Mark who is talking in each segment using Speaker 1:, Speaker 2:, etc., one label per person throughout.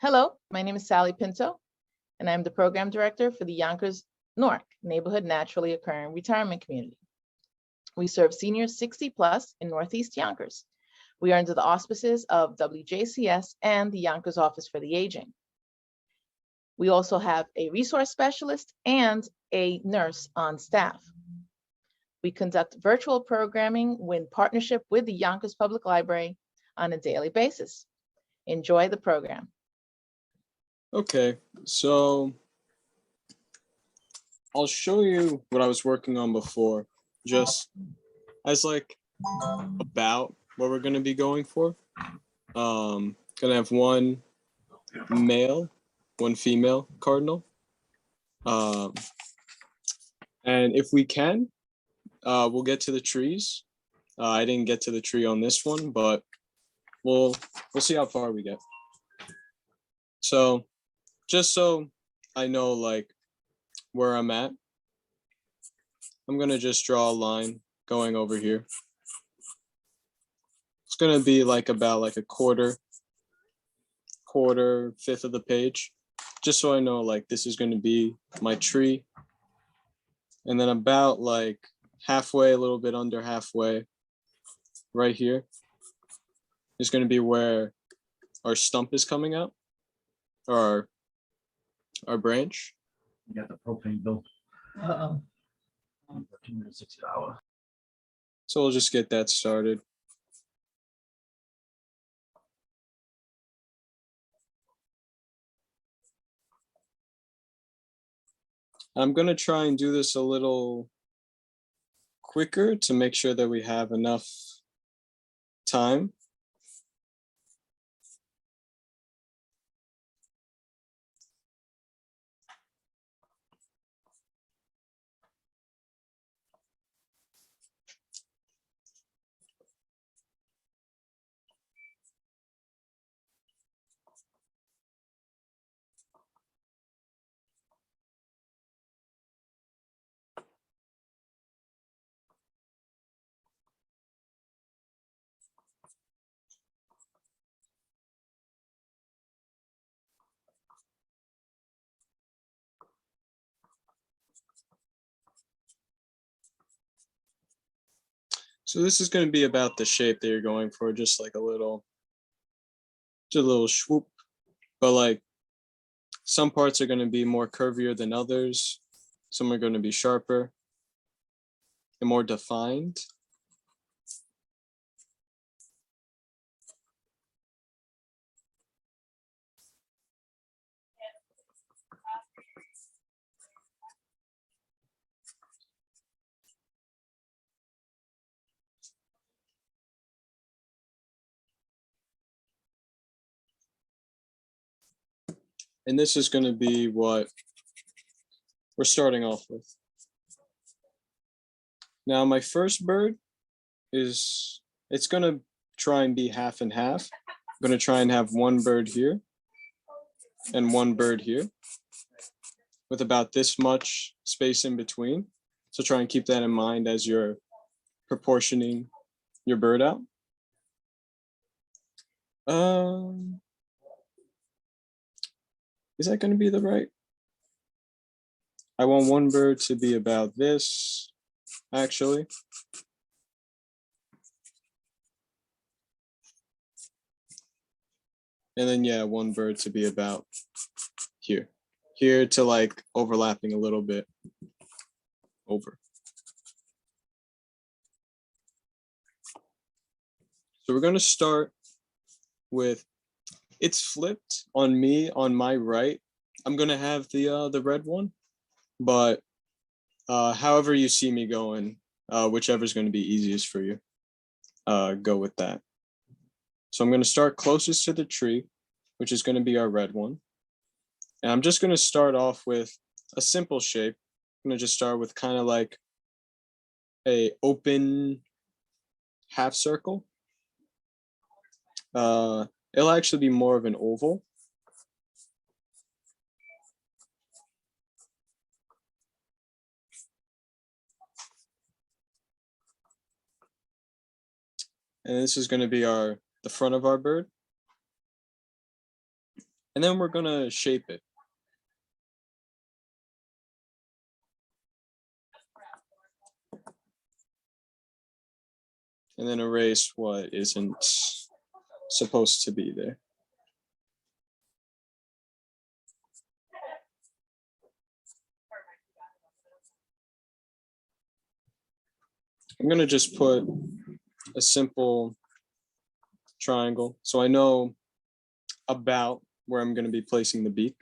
Speaker 1: Hello, my name is Sally Pinto, and I'm the Program Director for the Yonkers Newark Neighborhood Naturally Occurring Retirement Community. We serve seniors 60 plus in Northeast Yonkers. We are under the auspices of WJCS and the Yonkers Office for the Aging. We also have a resource specialist and a nurse on staff. We conduct virtual programming in partnership with the Yonkers Public Library on a daily basis. Enjoy the program.
Speaker 2: Okay, so I'll show you what I was working on before, just as like about what we're going to be going for. Gonna have one male, one female cardinal. And if we can, we'll get to the trees. I didn't get to the tree on this one, but we'll see how far we get. So just so I know like where I'm at, I'm gonna just draw a line going over here. It's gonna be like about like a quarter, fifth of the page, just so I know like this is gonna be my tree. And then about like halfway, a little bit under halfway, right here is gonna be where our stump is coming out, or our branch.
Speaker 3: You got the propane bill. $13.60 an hour.
Speaker 2: So we'll just get that started. I'm gonna try and do this a little quicker to make sure that we have enough time. So this is going to be about the shape that you're going for, just like a little swoop, but like some parts are going to be more curvier than others. Some are going to be sharper and more defined. And this is going to be what we're starting off with. Now, my first bird it's going to try and be half and half. I'm going to try and have one bird here and one bird here with about this much space in between. So try and keep that in mind as you're proportioning your bird out. Is that going to be the right? I want one bird to be about this, actually. And then, yeah, one bird to be about here. Here to like overlapping a little bit over. So we're going to start with, it's flipped on me on my right. I'm going to have the red one, but however you see me going, whichever is going to be easiest for you, go with that. So I'm going to start closest to the tree, which is going to be our red one. And I'm just going to start off with a simple shape. I'm going to just start with kind of like a open half circle. It'll actually be more of an oval. And this is going to be the front of our bird. And then we're going to shape it. And then erase what isn't supposed to be there. I'm going to just put a simple triangle so I know about where I'm going to be placing the beak.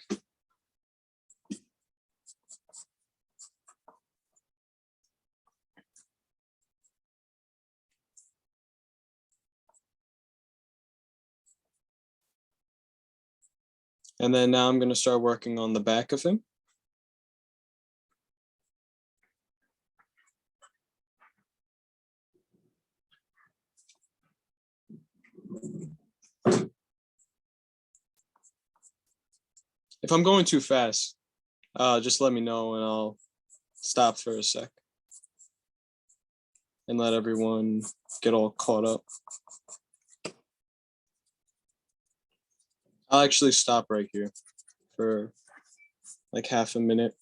Speaker 2: And then now I'm going to start working on the back of him. If I'm going too fast, just let me know and I'll stop for a sec and let everyone get all caught up. I'll actually stop right here for like half a minute.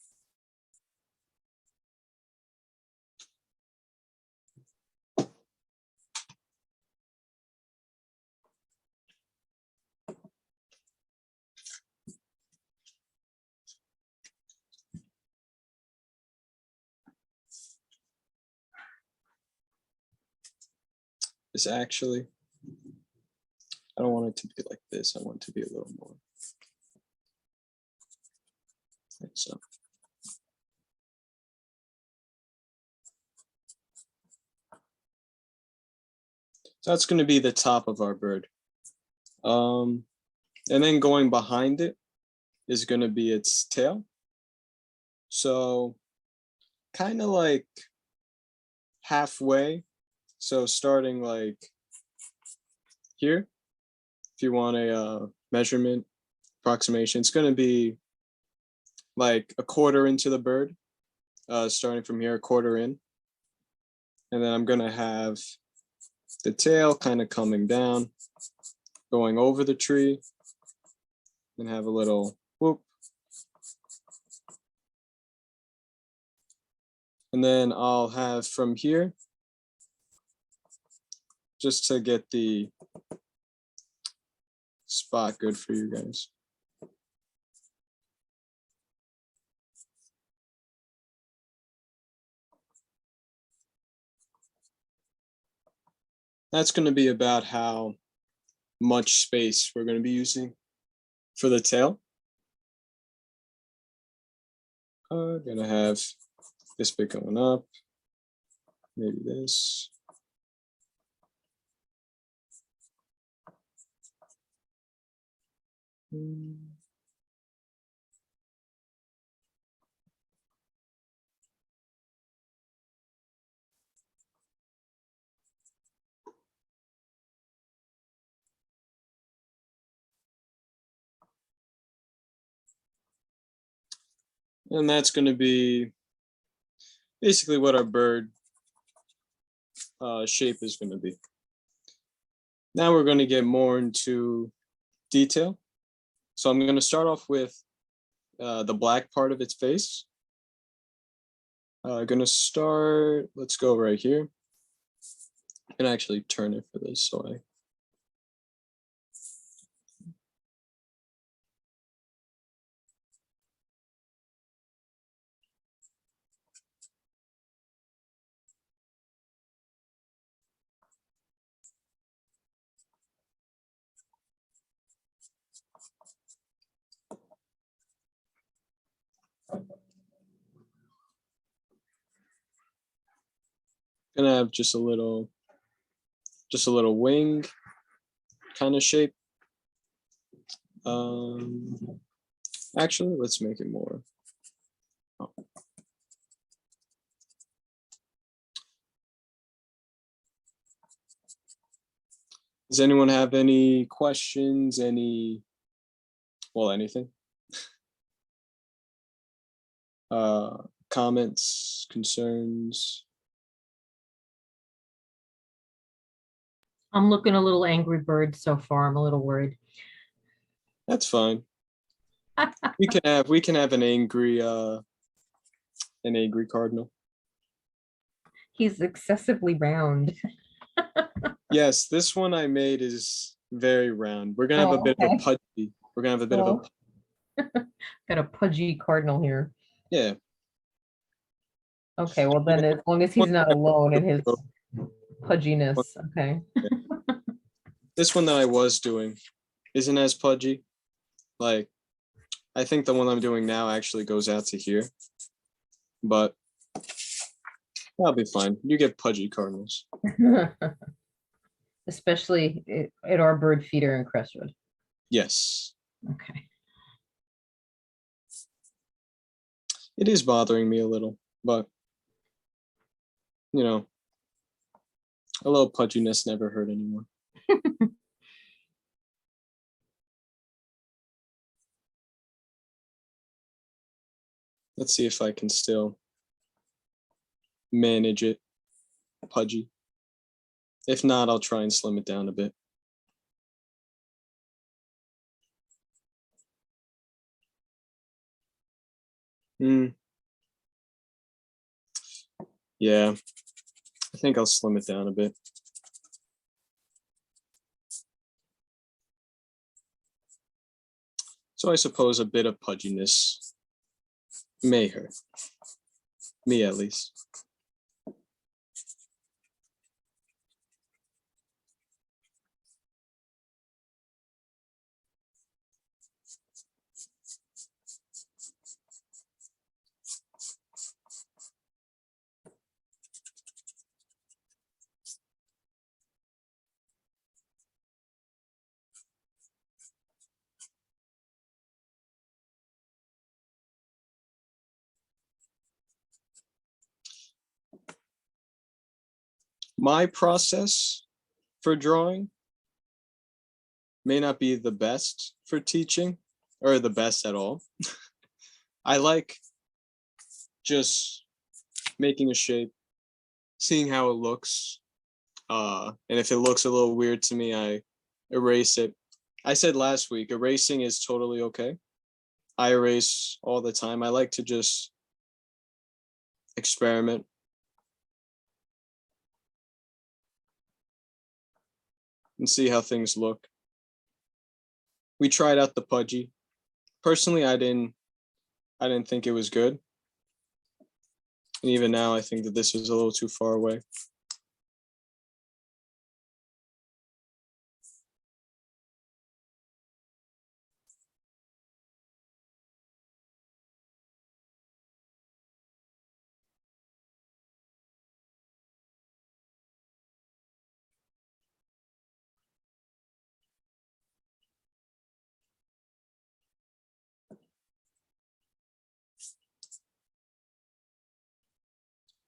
Speaker 2: This actually, I don't want it to be like this. I want it to be a little more like so. So that's going to be the top of our bird. And then going behind it is going to be its tail. So kind of like halfway. So starting like here, if you want a measurement approximation, it's going to be like a quarter into the bird, starting from here, a quarter in. And then I'm going to have the tail kind of coming down, going over the tree, and have a little whoop. And then I'll have from here, just to get the spot good for you guys. That's going to be about how much space we're going to be using for the tail. I'm going to have this bit going up, maybe this. And that's going to be basically what our bird shape is going to be. Now we're going to get more into detail. So I'm going to start off with the black part of its face. Going to start, let's go right here. I can actually turn it for this, so I gonna have just a little wing kind of shape. Actually, let's make it more. Oh. Does anyone have any questions? Anything? Comments, concerns?
Speaker 4: I'm looking a little Angry Bird so far. I'm a little worried.
Speaker 2: That's fine. We can have an angry cardinal.
Speaker 4: He's excessively round.
Speaker 2: Yes, this one I made is very round. We're gonna have a
Speaker 4: Oh,
Speaker 2: bit of a
Speaker 4: okay.
Speaker 2: pudgy. We're gonna have a bit of a
Speaker 4: Got a pudgy cardinal here.
Speaker 2: yeah.
Speaker 4: Okay, well then, as long as he's not alone in his pudginess, okay.
Speaker 2: This one that I was doing isn't as pudgy. Like, I think the one I'm doing now actually goes out to here, but that'll be fine. You get pudgy cardinals.
Speaker 4: Especially at our bird feeder in Crestwood.
Speaker 2: Yes,
Speaker 4: Okay.
Speaker 2: it is bothering me a little, but you know, a little pudginess never hurt anyone. Let's see if I can still manage it pudgy. If not, I'll try and slim it down a bit. Yeah, I think I'll slim it down a bit. So I suppose a bit of pudginess may hurt. Me at least. My process for drawing may not be the best for teaching, or the best at all. I like just making a shape, seeing how it looks, and if it looks a little weird to me, I erase it. I said last week, erasing is totally okay. I erase all the time. I like to just experiment. And see how things look. We tried out the pudgy. Personally, I didn't think it was good. And even now, I think that this is a little too far away.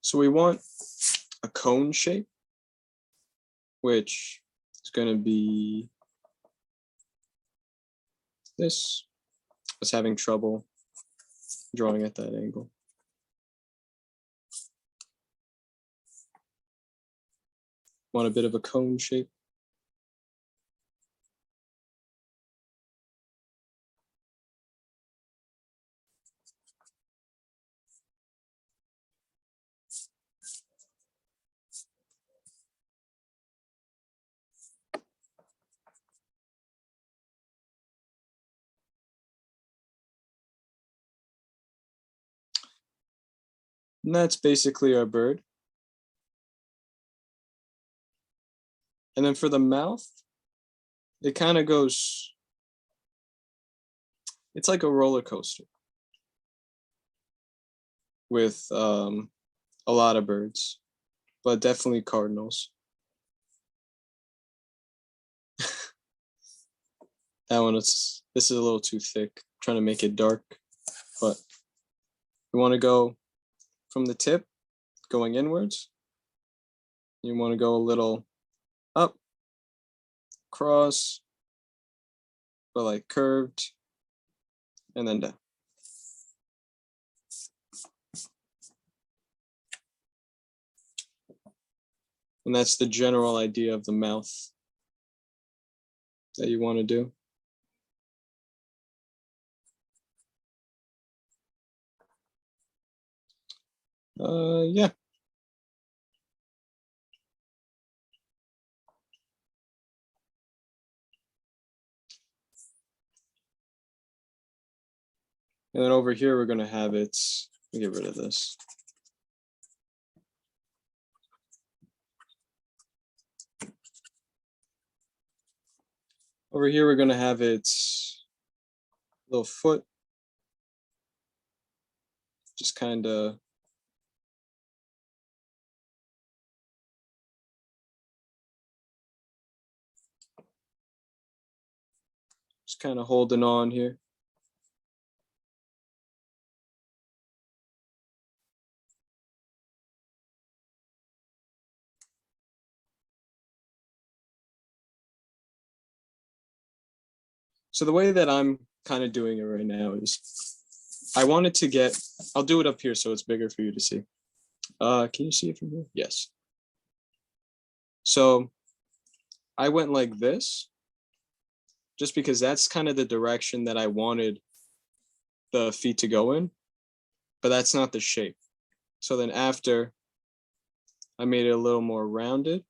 Speaker 2: So we want a cone shape, which is going to be this. I was having trouble drawing at that angle. Want a bit of a cone shape. And that's basically our bird. And then for the mouth, it kind of goes, it's like a roller coaster with a lot of birds, but definitely cardinals. This is a little too thick. I'm trying to make it dark, but you want to go from the tip going inwards. You want to go a little up, cross, but like curved, and then down. And that's the general idea of the mouth that you want to do. Yeah. And then over here, we're going to have it, let me get rid of this. Over here, we're going to have its little foot. Just kind of holding on here. So the way that I'm kind of doing it right now is I wanted to get, I'll do it up here so it's bigger for you to see. Can you see it from here? Yes. So I went like this, just because that's kind of the direction that I wanted the feet to go in, but that's not the shape. So then after, I made it a little more rounded,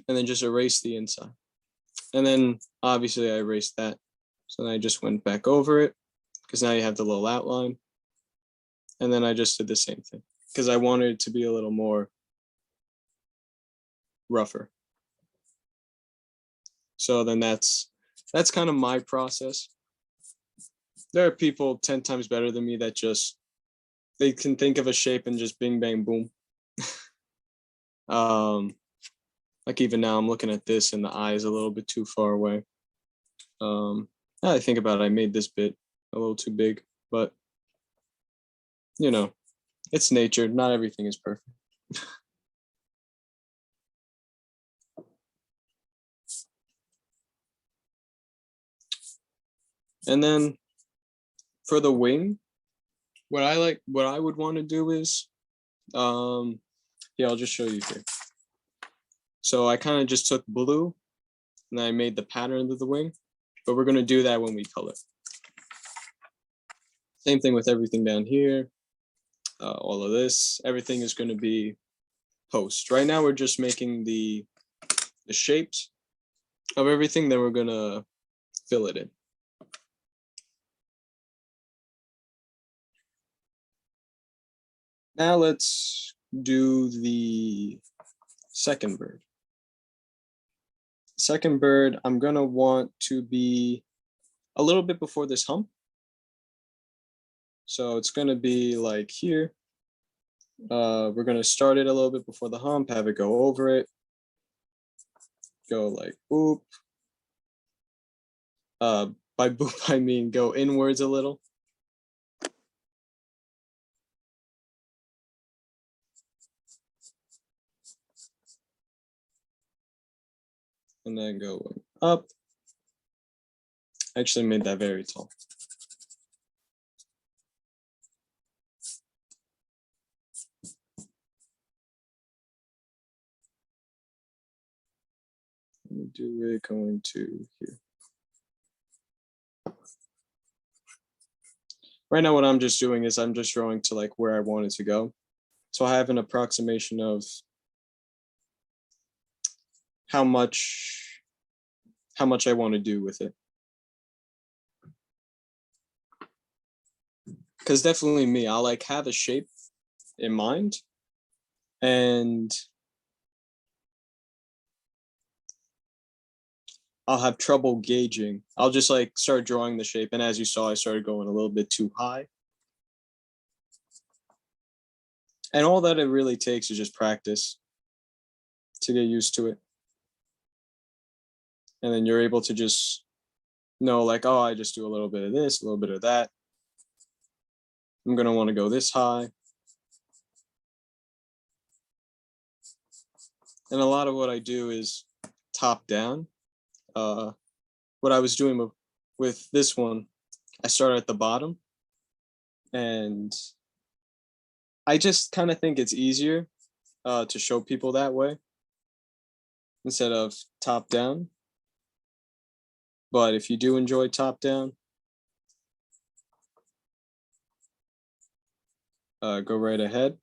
Speaker 2: and then just erase the inside. And then obviously I erased that. So then I just went back over it, because now you have the little outline. And then I just did the same thing, because I wanted it to be a little more rougher. So then that's kind of my process. There are people 10 times better than me that just, they can think of a shape and just bing, bang, boom. Like even now I'm looking at this and the eye is a little bit too far away. Now I think about it, I made this bit a little too big, but you know, it's nature. Not everything is perfect. And then for the wing, what I would want to do is, yeah, I'll just show you here. So I kind of just took blue and I made the pattern of the wing, but we're going to do that when we color. Same thing with everything down here. All of this, everything is going to be post. Right now, we're just making the shapes of everything, then we're going to fill it in. Now let's do the second bird. Second bird, I'm going to want to be a little bit before this hump. So it's going to be like here. We're going to start it a little bit before the hump, have it go over it. Go like boop. By boop, I mean go inwards a little. And then going up. I actually made that very tall. Let me do it going to here. Right now, what I'm just doing is I'm just drawing to like where I want it to go. So I have an approximation of how much I want to do with it. Because definitely me, I'll like have a shape in mind and I'll have trouble gauging. I'll just like start drawing the shape. And as you saw, I started going a little bit too high. And all that it really takes is just practice to get used to it. And then you're able to just know like, oh, I just do a little bit of this, a little bit of that. I'm going to want to go this high. And a lot of what I do is top down. What I was doing with this one, I started at the bottom. And I just kind of think it's easier to show people that way instead of top down. But if you do enjoy top down, go right ahead.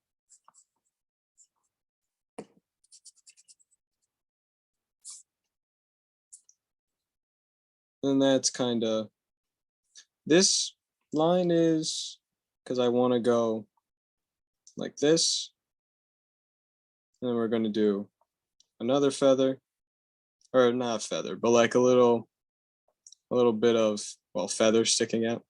Speaker 2: And that's kind of, this line is because I want to go like this. And then we're going to do another feather, or not feather, but like a little bit of, well, feather sticking out.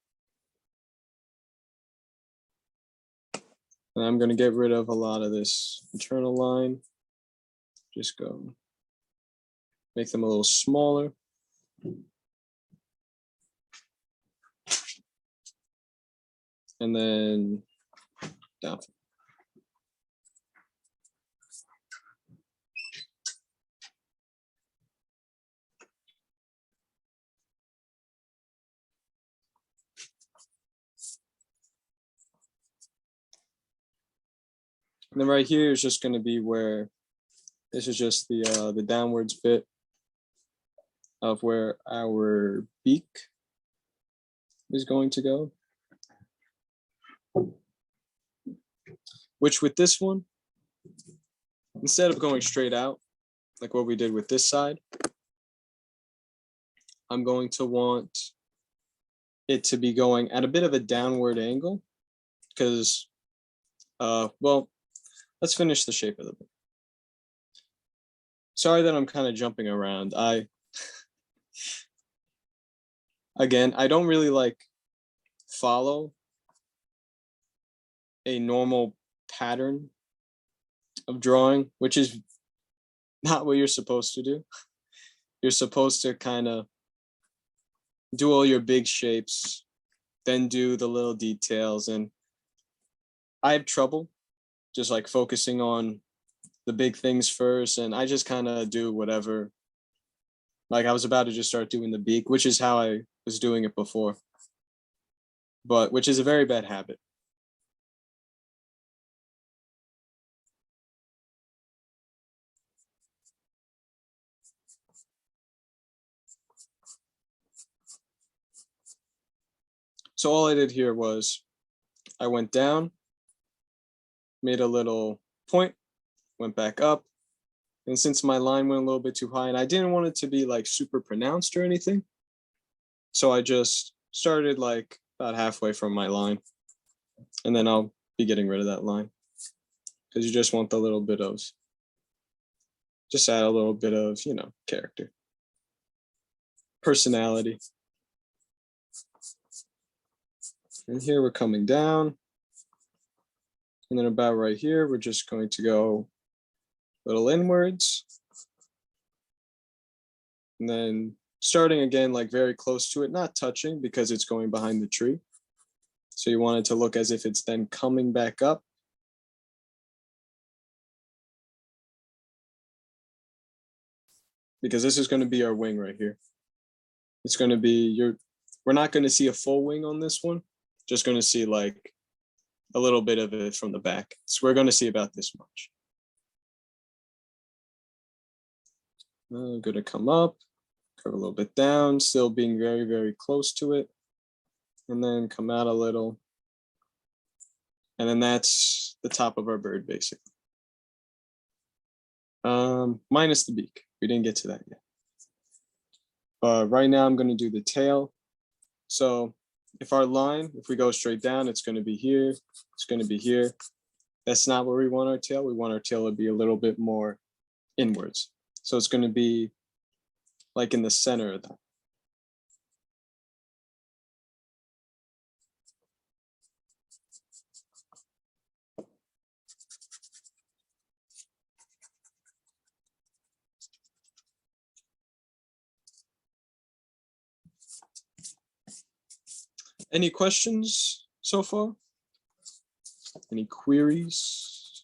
Speaker 2: And I'm going to get rid of a lot of this internal line. Just go make them a little smaller. And then down. And then right here is just going to be where, this is just the downwards bit of where our beak is going to go. Which with this one, instead of going straight out, like what we did with this side, I'm going to want it to be going at a bit of a downward angle because, well, let's finish the shape of the book. Sorry that I'm kind of jumping around. Again, I don't really like follow a normal pattern of drawing, which is not what you're supposed to do. You're supposed to kind of do all your big shapes, then do the little details. And I have trouble just like focusing on the big things first. And I just kind of do whatever. Like I was about to just start doing the beak, which is how I was doing it before, but which is a very bad habit. So all I did here was I went down, made a little point, went back up. And since my line went a little bit too high and I didn't want it to be like super pronounced or anything, so I just started like about halfway from my line. And then I'll be getting rid of that line because you just want the little bit of, just add a little bit of, you know, character, personality. And here we're coming down. And then about right here, we're just going to go a little inwards. And then starting again, like very close to it, not touching because it's going behind the tree. So you want it to look as if it's then coming back up. Because this is going to be our wing right here. It's going to be we're not going to see a full wing on this one. Just going to see like a little bit of it from the back. So we're going to see about this much. I'm going to come up, curve a little bit down, still being very, very close to it. And then come out a little. And then that's the top of our bird, basically. Minus the beak. We didn't get to that yet. Right now, I'm going to do the tail. So if our line, if we go straight down, it's going to be here. It's going to be here. That's not where we want our tail. We want our tail to be a little bit more inwards. So it's going to be like in the center of that. Any questions so far? Any queries?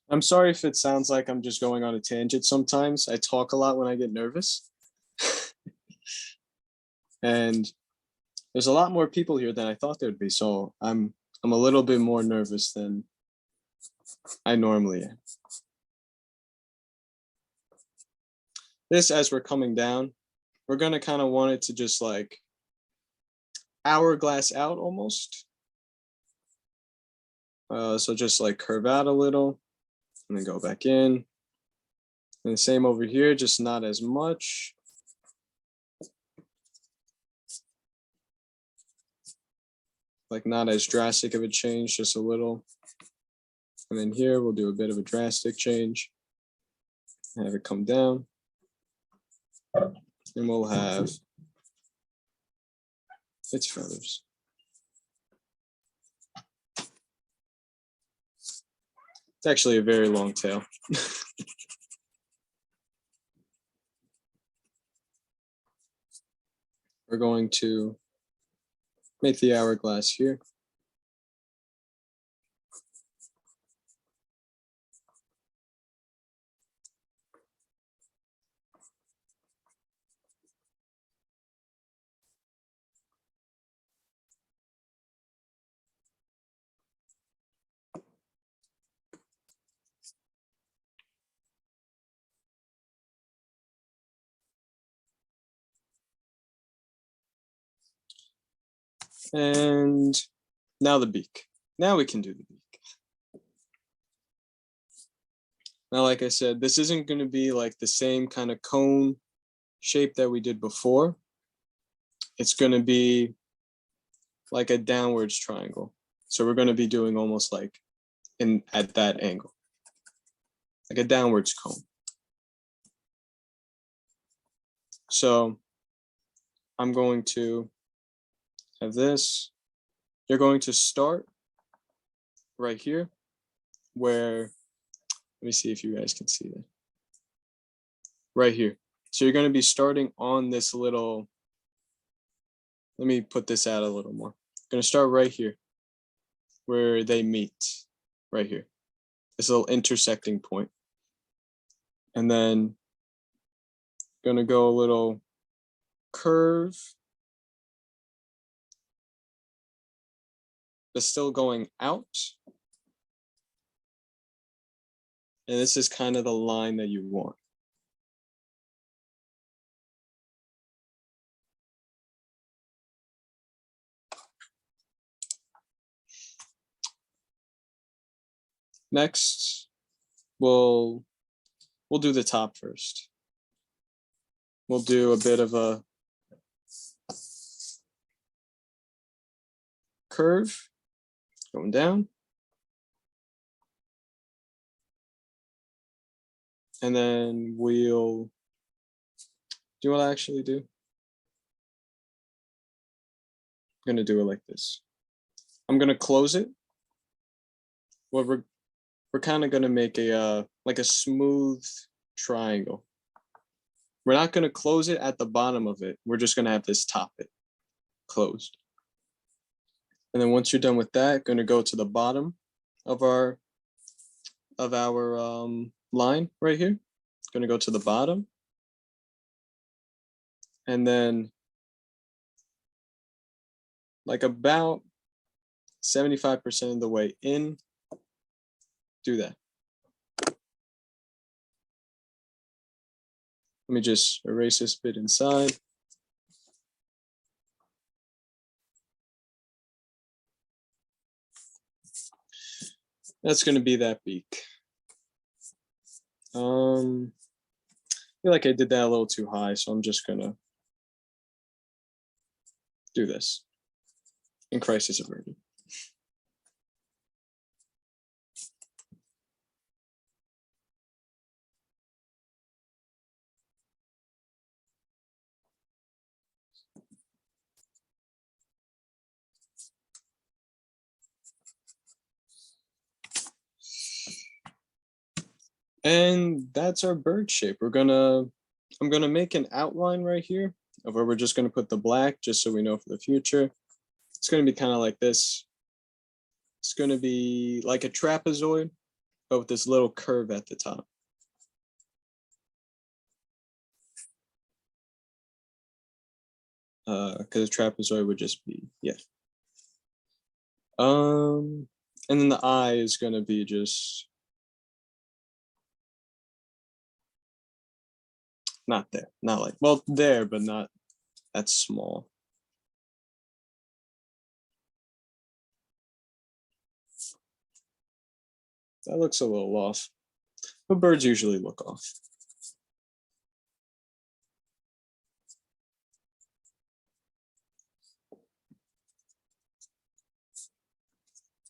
Speaker 2: I'm sorry if it sounds like I'm just going on a tangent sometimes. I talk a lot when I get nervous. And There's a lot more people here than I thought there'd be, so I'm a little bit more nervous than I normally am. This, as we're coming down, we're gonna kind of want it to just like hourglass out almost. So just like curve out a little and then go back in. And the same over here, just not as much. Like not as drastic of a change, just a little. And then here we'll do a bit of a drastic change. Have it come down. And we'll have its feathers. It's actually a very long tail. We're going to make the hourglass here. And now the beak. Now we can do the beak. Now, like I said, this isn't going to be like the same kind of cone shape that we did before. It's going to be like a downwards triangle. So we're going to be doing almost like at that angle, like a downwards cone. So I'm going to have this. You're going to start right here where, let me see if you guys can see that. Right here. So you're going to be starting on this little, let me put this out a little more. I'm going to start right here where they meet, right here. This little intersecting point. And then going to go a little curve, but still going out. And this is kind of the line that you want. Next, we'll do the top first. We'll do a bit of a curve going down. And then we'll, do you want to actually do? I'm gonna do it like this. I'm gonna close it. Well, we're kind of gonna make a like a smooth triangle. We're not gonna close it at the bottom of it. We're just gonna have this top it closed. And then once you're done with that, gonna go to the bottom of our line right here. Gonna go to the bottom. And then like about 75% of the way in, do that. Let me just erase this bit inside. That's going to be that beak. I feel like I did that a little too high, so I'm just going to do this in crisis averted. And that's our bird shape. I'm gonna make an outline right here of where we're just gonna put the black, just so we know for the future. It's gonna be kind of like this. It's gonna be like a trapezoid, but with this little curve at the top. because a trapezoid would just be, yeah. And then the eye is going to be just not there, not like, well, there, but not that small. That looks a little off, but birds usually look off.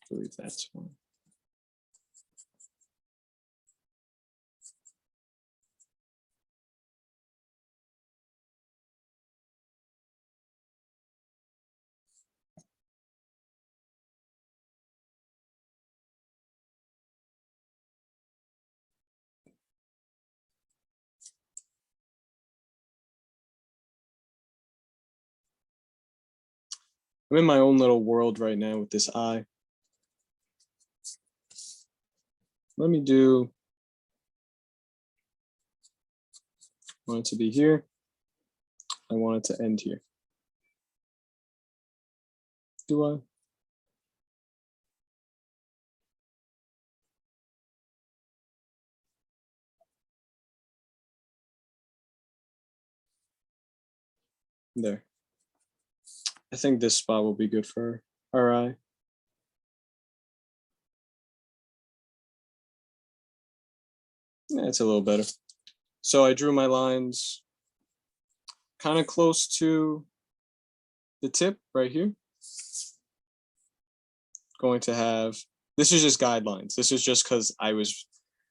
Speaker 2: I believe that's one. I'm in my own little world right now with this eye. Let me do, I want it to be here. I want it to end here. Do I? There. I think this spot will be good for our eye. Yeah, it's a little better. So I drew my lines kind of close to the tip right here. Going to have, this is just guidelines. This is just because I was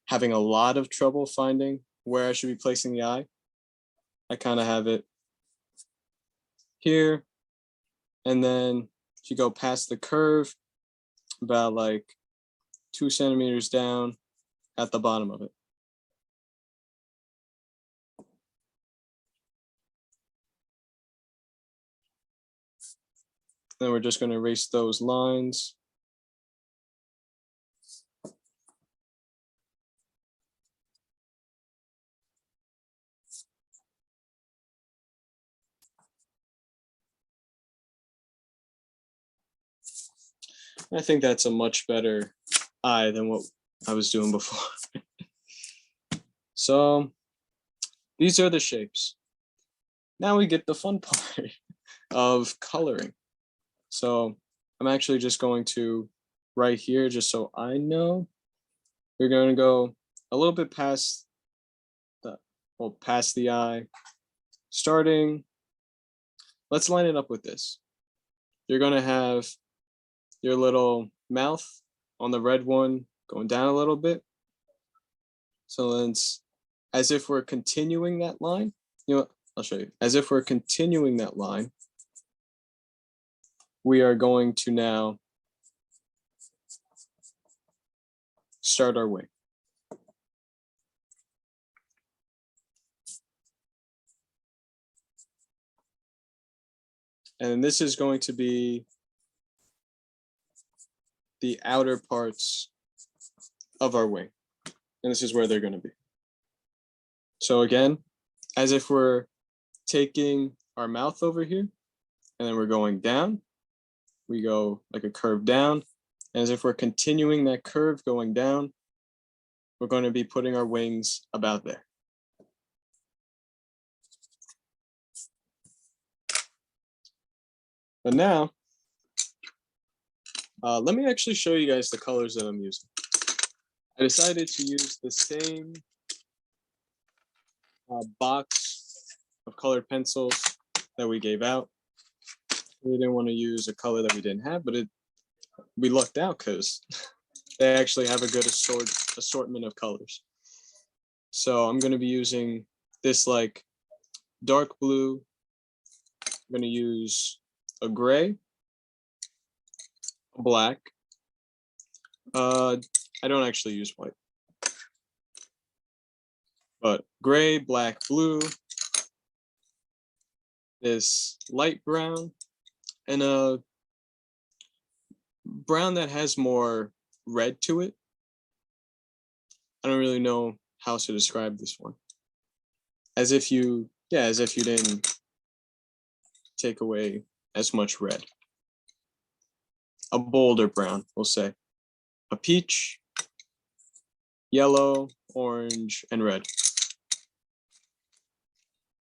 Speaker 2: having a lot of trouble finding where I should be placing the eye. I kind of have it here. And then if you go past the curve, about like 2 centimeters down at the bottom of it. Then we're just going to erase those lines. I think that's a much better eye than what I was doing before. So these are the shapes. Now we get the fun part of coloring. So I'm actually just going to right here, just so I know, you're going to go a little bit past the, well, past the eye, starting, let's line it up with this. You're going to have your little mouth on the red one going down a little bit. So then it's as if we're continuing that line. You know what? I'll show you. As if we're continuing that line, we are going to now start our wing. And this is going to be the outer parts of our wing. And this is where they're going to be. So again, as if we're taking our mouth over here, and then we're going down. We go like a curve down. And as if we're continuing that curve going down, we're going to be putting our wings about there. But now, let me actually show you guys the colors that I'm using. I decided to use the same box of colored pencils that we gave out. We didn't want to use a color that we didn't have, but we lucked out because they actually have a good assortment of colors. So I'm going to be using this like dark blue. I'm going to use a gray, a black. I don't actually use white, but gray, black, blue, this light brown, and a brown that has more red to it. I don't really know how to describe this one. As if you didn't take away as much red. A bolder brown, we'll say. A peach, yellow, orange, and red.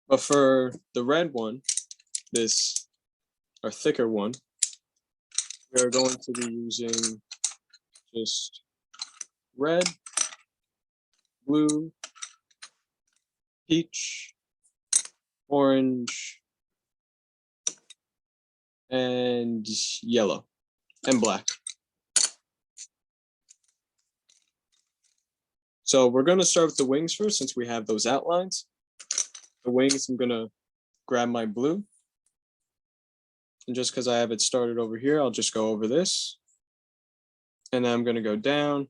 Speaker 2: But for the red one, this, our thicker one, we're going to be using just red, blue, peach, orange, and yellow, and black. So we're going to start with the wings first, since we have those outlines. The wings, I'm going to grab my blue. And just because I have it started over here, I'll just go over this. And then I'm going to go down,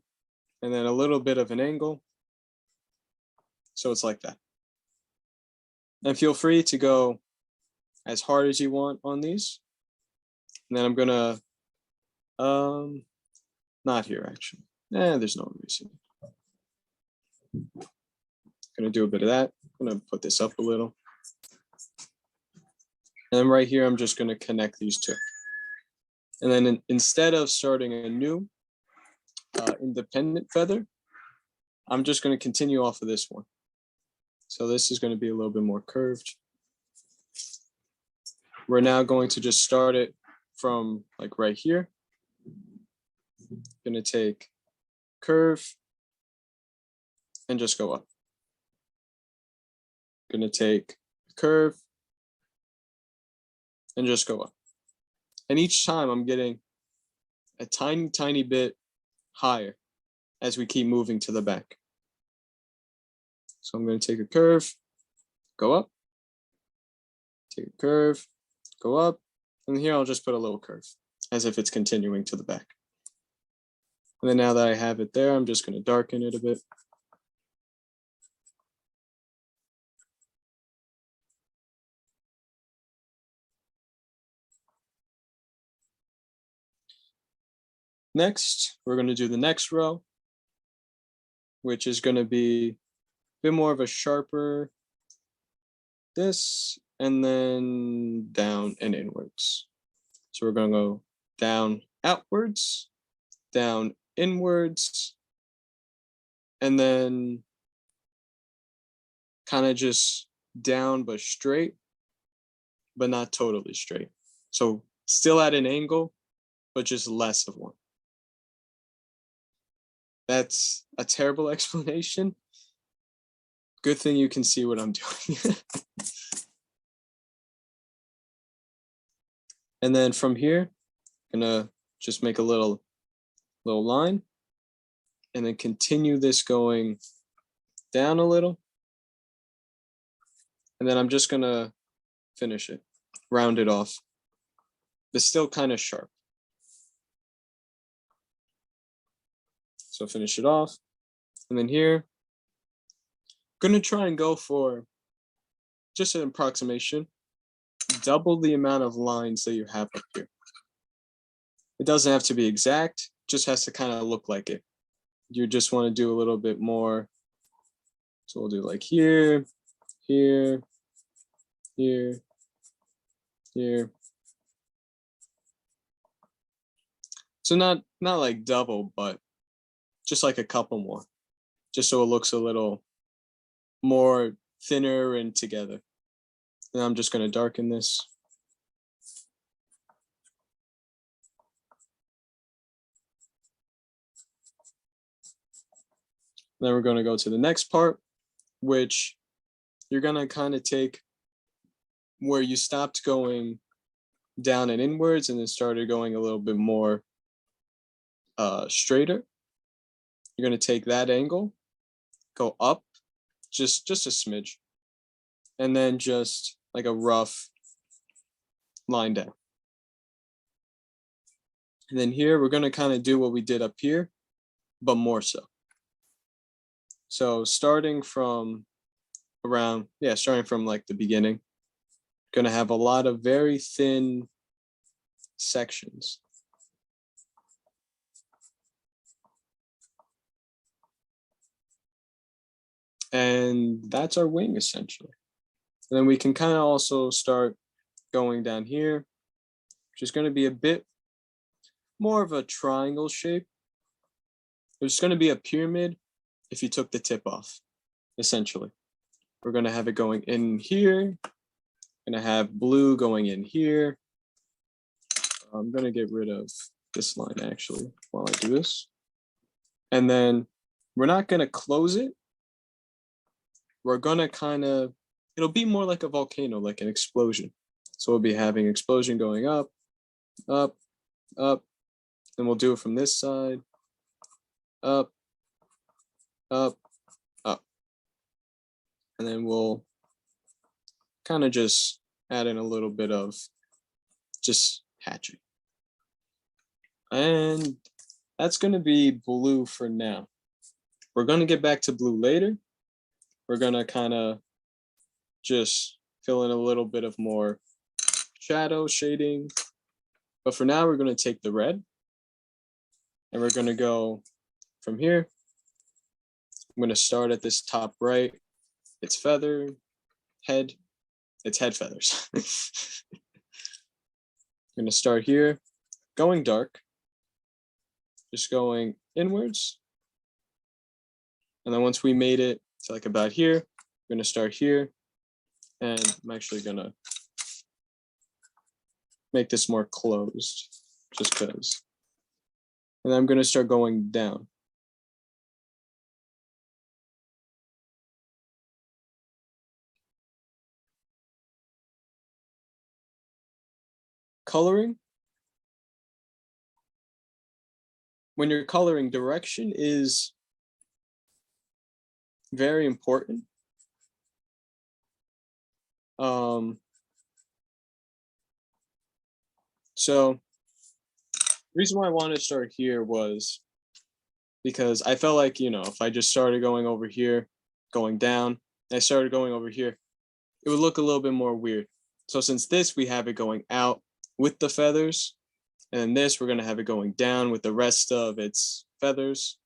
Speaker 2: and then a little bit of an angle. So it's like that. And feel free to go as hard as you want on these. And then I'm going to, not here actually. There's no reason. Gonna do a bit of that. I'm gonna put this up a little. And then right here, I'm just gonna connect these two. And then instead of starting a new independent feather, I'm just gonna continue off of this one. So this is gonna be a little bit more curved. We're now going to just start it from like right here. Gonna take curve and just go up. Gonna take curve and just go up. And each time I'm getting a tiny, tiny bit higher as we keep moving to the back. So I'm gonna take a curve, go up, take a curve, go up, and here I'll just put a little curve as if it's continuing to the back. And then now that I have it there, I'm just gonna darken it a bit. Next, we're going to do the next row, which is going to be a bit more of a sharper this, and then down and inwards. So we're going to go down outwards, down inwards, and then kind of just down but straight, but not totally straight. So still at an angle, but just less of one. That's a terrible explanation. Good thing you can see what I'm doing. And then from here, I'm gonna just make a little line, and then continue this going down a little. And then I'm just gonna finish it, round it off, but still kind of sharp. So finish it off. And then here, I'm gonna try and go for just an approximation, double the amount of lines that you have up here. It doesn't have to be exact, just has to kind of look like it. You just want to do a little bit more. So we'll do like here, here, here, here. So not like double, but just like a couple more, just so it looks a little more thinner and together. And I'm just going to darken this. Then we're going to go to the next part, which you're going to kind of take where you stopped going down and inwards and then started going a little bit more straighter. You're going to take that angle, go up just a smidge, and then just like a rough line down. And then here, we're going to kind of do what we did up here, but more so. So starting from starting from like the beginning, going to have a lot of very thin sections. And that's our wing essentially. And then we can kind of also start going down here, which is going to be a bit more of a triangle shape. There's going to be a pyramid if you took the tip off, essentially. We're going to have it going in here. Going to have blue going in here. I'm going to get rid of this line actually while I do this. And then we're not going to close it. We're going to kind of, it'll be more like a volcano, like an explosion. So we'll be having explosion going up, up, up. Then we'll do it from this side, up, up, up. And then we'll kind of just add in a little bit of just hatching. And that's going to be blue for now. We're going to get back to blue later. We're going to kind of just fill in a little bit of more shadow shading. But for now, we're going to take the red and we're going to go from here. I'm going to start at this top right. It's feather, head, it's head feathers. I'm going to start here, going dark, just going inwards. And then once we made it to like about here, we're going to start here. And I'm actually going to make this more closed just because. And then I'm going to start going down. Coloring. When you're coloring, direction is very important. So the reason why I wanted to start here was because I felt like, you know, if I just started going over here, going down, and I started going over here, it would look a little bit more weird. So since this, we have it going out with the feathers, and then this, we're going to have it going down with the rest of its feathers.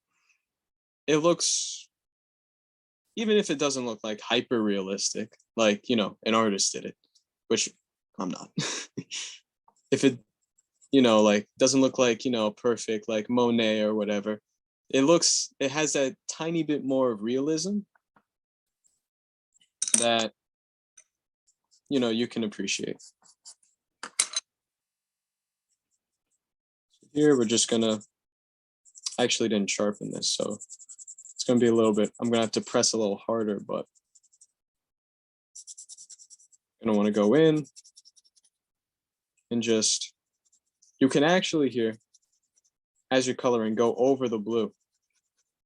Speaker 2: It looks, even if it doesn't look like hyper realistic, like, you know, an artist did it, which I'm not. If it, you know, like doesn't look like, you know, perfect, like Monet or whatever, it looks, it has that tiny bit more of realism that, you know, you can appreciate. Here, we're just gonna, I actually didn't sharpen this, so it's gonna be a little bit, I'm gonna have to press a little harder, but I'm gonna wanna go in and just, you can actually here, as you're coloring, go over the blue.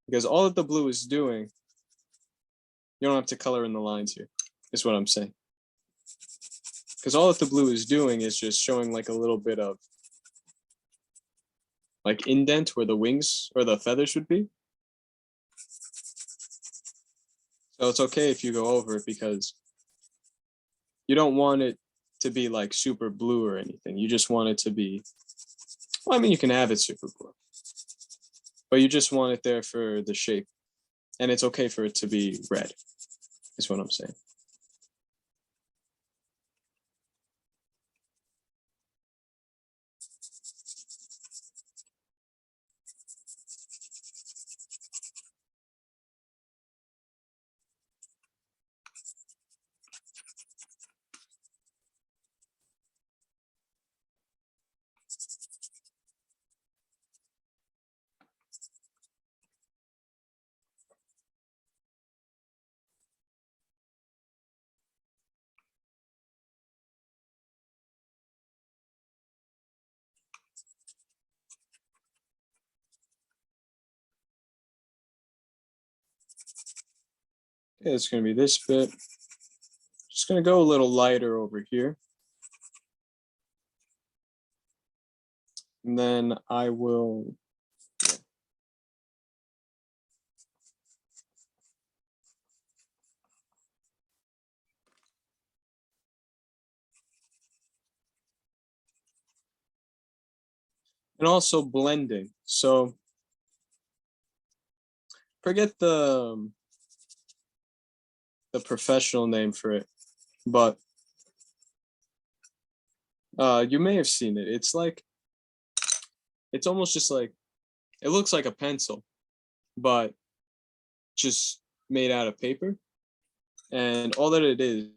Speaker 2: Because all that the blue is doing, you don't have to color in the lines here, is what I'm saying. Because all that the blue is doing is just showing like a little bit of like indent where the wings or the feathers would be. So it's okay if you go over it because you don't want it to be like super blue or anything. You just want it to be, well, I mean, you can have it super blue, but you just want it there for the shape. And it's okay for it to be red, is what I'm saying. Okay, it's going to be this bit. Just going to go a little lighter over here. And then I will, and also blending. So forget the professional name for it, but You may have seen it. It's almost just like, it looks like a pencil, but just made out of paper. And all that it is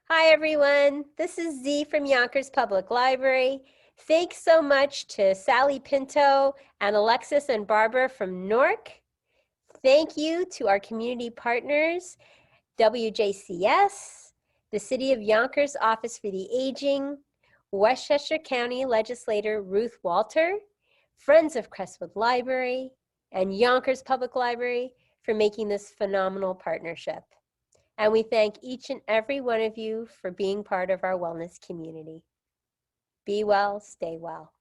Speaker 5: Hi, everyone. This is Z from Yonkers Public Library. Thanks so much to Sally Pinto and Alexis and Barbara from Newark. Thank you to our community partners, WJCS, the City of Yonkers Office for the Aging, Westchester County Legislator Ruth Walter, Friends of Crestwood Library, and Yonkers Public Library for making this phenomenal partnership. And we thank each and every one of you for being part of our wellness community. Be well, stay well.